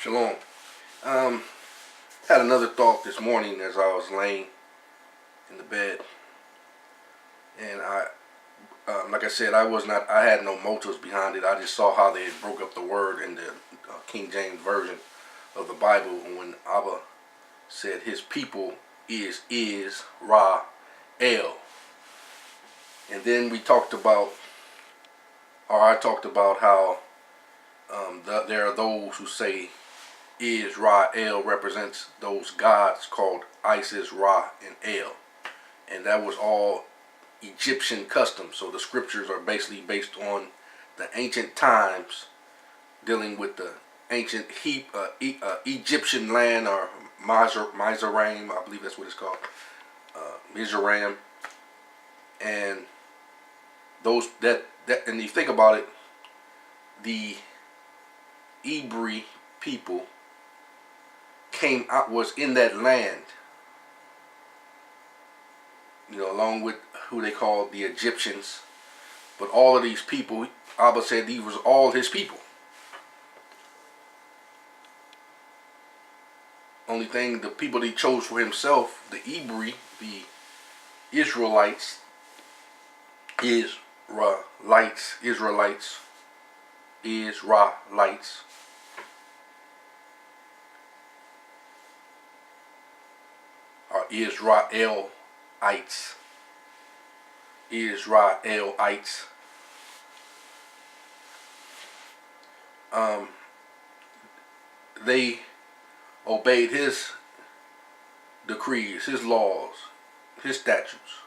Shalom. Um, Had another thought this morning as I was laying in the bed, and like I said, I had no motives behind it. I just saw how they had broke up the word in the King James version of the Bible when Abba said his people is Ra El, and then we talked about, or I talked about how there are those who say Israel represents those gods called Isis, Ra, and El. And that was all Egyptian custom. So the scriptures are basically based on the ancient times dealing with the ancient Egyptian land, or Mizoram, I believe that's what it's called, Mizoram. And those and you think about it, the Hebrew people was in that land, along with who they called the Egyptians. But all of these people, Abba said these was all his people. Only thing, the people that he chose for himself, the Hebrew, the Israelites, Israelites, or Israelites, they obeyed his decrees, his laws, his statutes.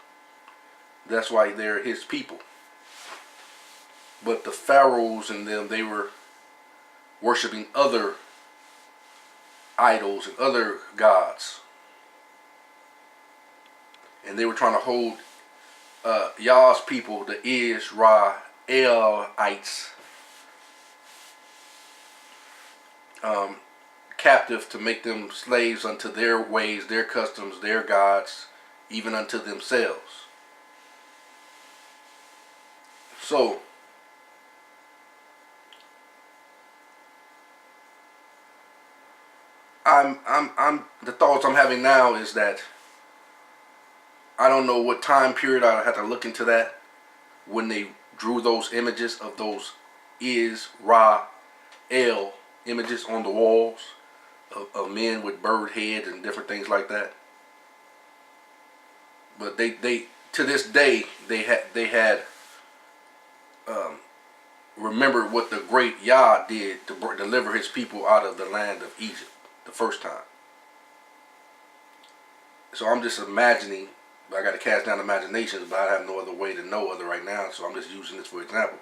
That's why they're his people. But the pharaohs and them, they were worshiping other idols and other gods. And they were trying to hold Yah's people, the Israelites, captive, to make them slaves unto their ways, their customs, their gods, even unto themselves. So I'm the thoughts I'm having now is that I don't know what time period. I had to look into that when they drew those images of those Israel images on the walls of men with bird heads and different things like that. But they to this day they had remembered what the great Yah did to deliver his people out of the land of Egypt the first time. So I'm just imagining. I got to cast down imaginations, but I have no other way to know other right now, so I'm just using this for example.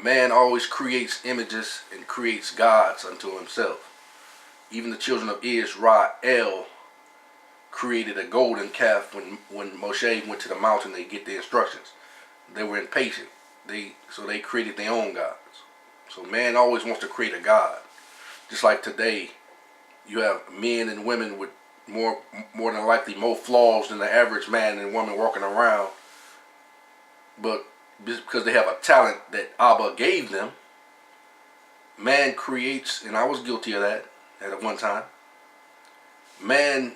Man always creates images and creates gods unto himself. Even the children of Israel created a golden calf when Moshe went to the mountain to get the instructions. They were impatient. So they created their own gods. So man always wants to create a god. Just like today, you have men and women with more than likely more flaws than the average man and woman walking around, but because they have a talent that Abba gave them, man creates, and I was guilty of that at one time. Man,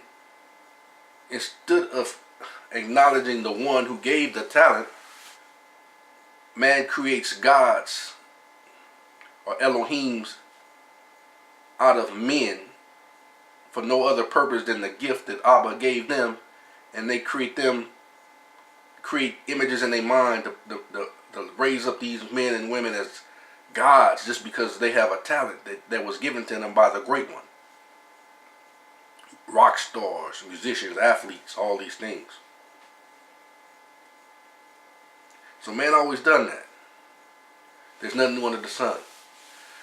instead of acknowledging the one who gave the talent, man creates gods or Elohims out of men for no other purpose than the gift that Abba gave them, and they create images in their mind to raise up these men and women as gods just because they have a talent that was given to them by the great one. Rock stars, musicians, athletes, all these things. So man always done that. There's nothing new under the sun.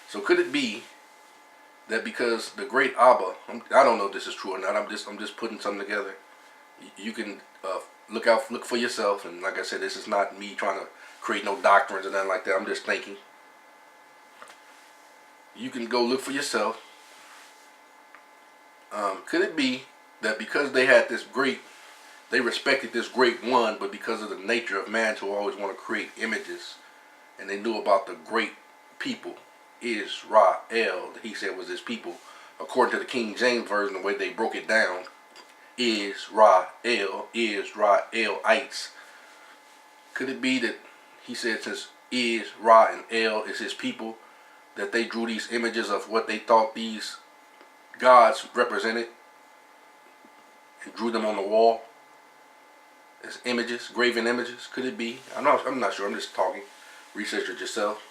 So could it be that because the great Abba, I don't know if this is true or not, I'm just putting something together. You can look for yourself, and like I said, this is not me trying to create no doctrines or nothing like that. I'm just thinking. You can go look for yourself. Could it be that because they had they respected this great one, but because of the nature of man to always want to create images, and they knew about the great people, Israel, that he said was his people. According to the King James Version, the way they broke it down, Israel, Israelites. Could it be that he said since Israel and El is his people, that they drew these images of what they thought these gods represented and drew them on the wall as images, graven images? Could it be? I'm not sure. I'm just talking. Research it yourself.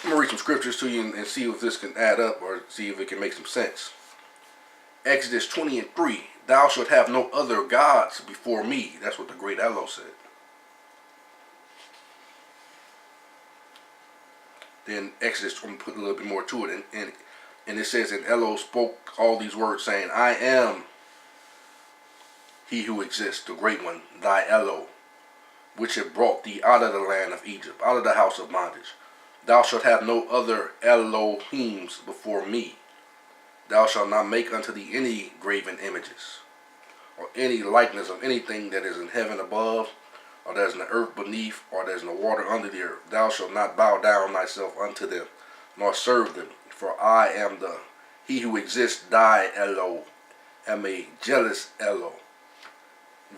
I'm going to read some scriptures to you and see if this can add up or see if it can make some sense. Exodus 20:3. Thou shalt have no other gods before me. That's what the great Elo said. Then Exodus, I'm going to put a little bit more to it. And it says, and Elo spoke all these words, saying, I am he who exists, the great one, thy Elo, which had brought thee out of the land of Egypt, out of the house of bondage. Thou shalt have no other Elohims before me. Thou shalt not make unto thee any graven images, or any likeness of anything that is in heaven above, or that is in the earth beneath, or that is in the water under the earth. Thou shalt not bow down thyself unto them, nor serve them. For I am he who exists, thy Elo, am a jealous Elo,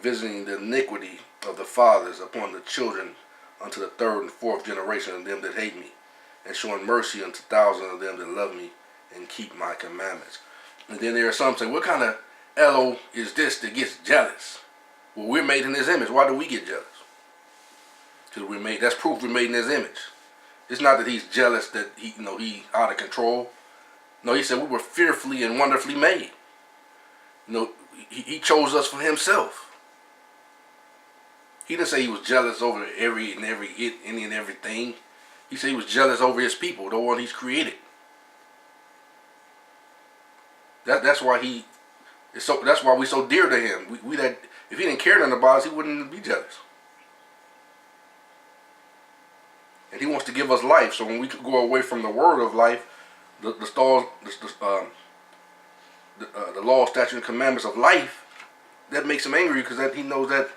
visiting the iniquity of the fathers upon the children unto the third and fourth generation of them that hate me, and showing mercy unto thousands of them that love me and keep my commandments. And then there are some say, what kind of Elo is this that gets jealous? Well, we're made in his image. Why do we get jealous? Because we're made. That's proof we're made in his image. It's not that he's jealous that he out of control. No, he said we were fearfully and wonderfully made. He chose us for himself. He didn't say he was jealous over any and everything. He said he was jealous over his people, the one he's created. That's why that's why we're so dear to him. We that if he didn't care nothing about us, he wouldn't be jealous. And he wants to give us life. So when we go away from the word of life, the law, statute, and commandments of life, that makes him angry because he knows that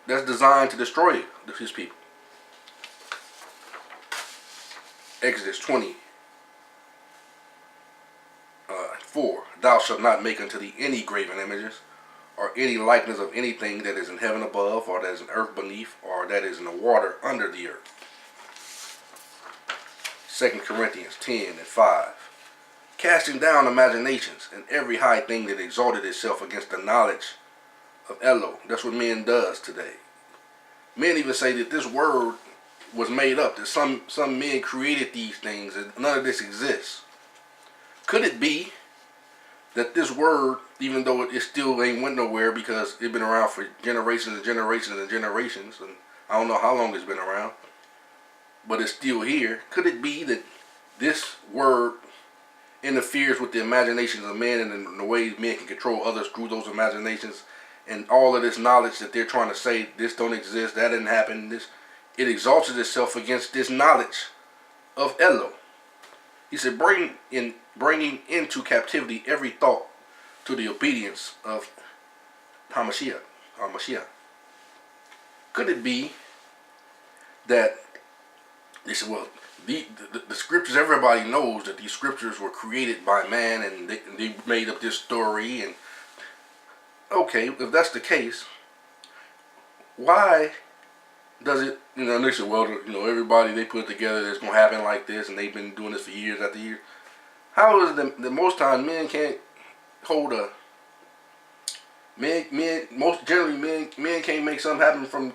that's designed to destroy his people. Exodus 20:4. Thou shalt not make unto thee any graven images, or any likeness of anything that is in heaven above, or that is in earth beneath, or that is in the water under the earth. 2 Corinthians 10:5. Casting down imaginations and every high thing that exalted itself against the knowledge of Elo. That's what men does today. Men even say that this word was made up, that some men created these things and none of this exists. Could it be that this word, even though it still ain't went nowhere because it's been around for generations and generations and generations, and I don't know how long it's been around, but it's still here. Could it be that this word interferes with the imaginations of men and the ways men can control others through those imaginations, and all of this knowledge that they're trying to say, this don't exist, that didn't happen, it exalts itself against this knowledge of Elo. He said, bringing into captivity every thought to the obedience of Hamashiach. Could it be that they said, well, the scriptures, everybody knows that these scriptures were created by man and they made up this story, and okay, if that's the case, why does it, they say, well, everybody they put together that's going to happen like this, and they've been doing this for years after years. How is it that most times men can't hold men can't make something happen from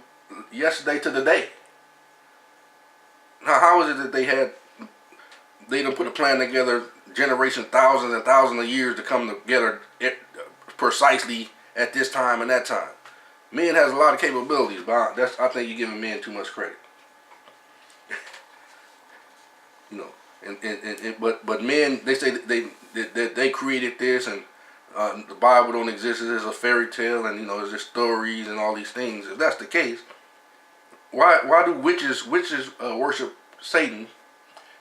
yesterday to the day? How is it that they done put a plan together, thousands and thousands of years to come together precisely at this time and that time? Men has a lot of capabilities, but I think you're giving men too much credit. But men, they say that they created this, and the Bible don't exist. It's a fairy tale, and it's just stories and all these things. If that's the case, why do witches worship Satan,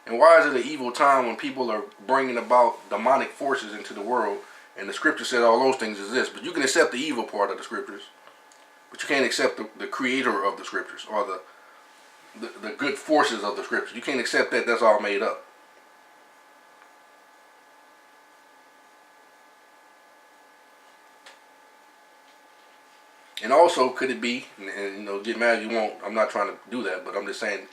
and why is it an evil time when people are bringing about demonic forces into the world? And the scripture said all those things exist, but you can accept the evil part of the scriptures, but you can't accept the creator of the scriptures, or the good forces of the scripture. You can't accept that that's all made up. And also, could it be, and you know, get mad if you won't, I'm not trying to do that, but I'm just saying,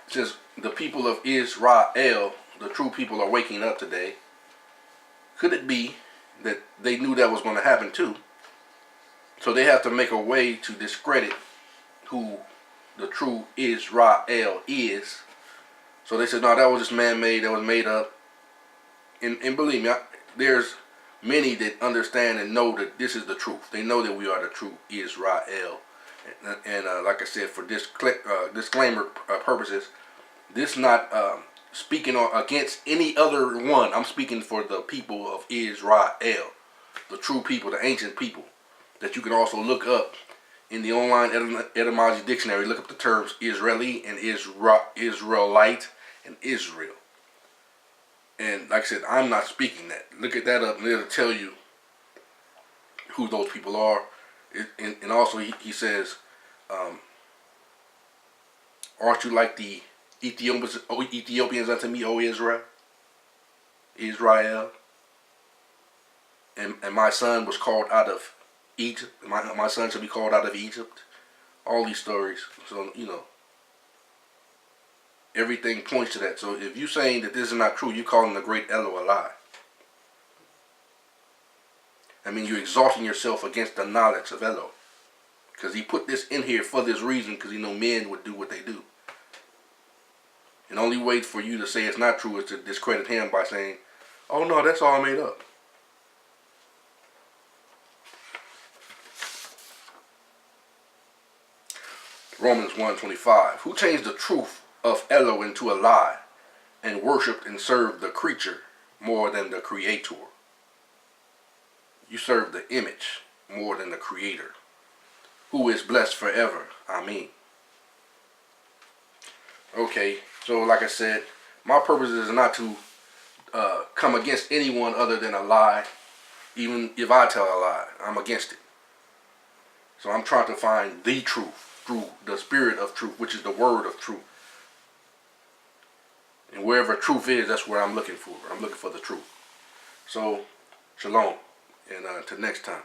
since the people of Israel, the true people, are waking up today, could it be that they knew that was going to happen too? So they have to make a way to discredit who the true Israel is. So they said, no, that was just man-made, that was made up. And believe me, there's many that understand and know that this is the truth. They know that we are the true Israel. And like I said, for disclaimer purposes, this not speaking against any other one. I'm speaking for the people of Israel, the true people, the ancient people, that you can also look up in the online etymology dictionary. Look up the terms Israeli and Israelite and Israel. And like I said, I'm not speaking that. Look at that up, and it'll tell you who those people are. And also, he says, aren't you like the Ethiopians unto me, O Israel? Israel. And my son was called out of Egypt. My son shall be called out of Egypt. All these stories. So, you know, everything points to that. So if you're saying that this is not true, you're calling the great Elo a lie. I mean, you're exalting yourself against the knowledge of Elo. Because he put this in here for this reason, because he know men would do what they do. And the only way for you to say it's not true is to discredit him by saying, oh no, that's all made up. Romans 1:25. Who changed the truth of Elo into a lie and worshipped and served the creature more than the creator? You serve the image more than the creator, who is blessed forever. Amen. Okay, so like I said, my purpose is not to come against anyone other than a lie. Even if I tell a lie, I'm against it. So I'm trying to find the truth through the spirit of truth, which is the word of truth. And wherever truth is, that's where I'm looking for. I'm looking for the truth. So, shalom, and until next time.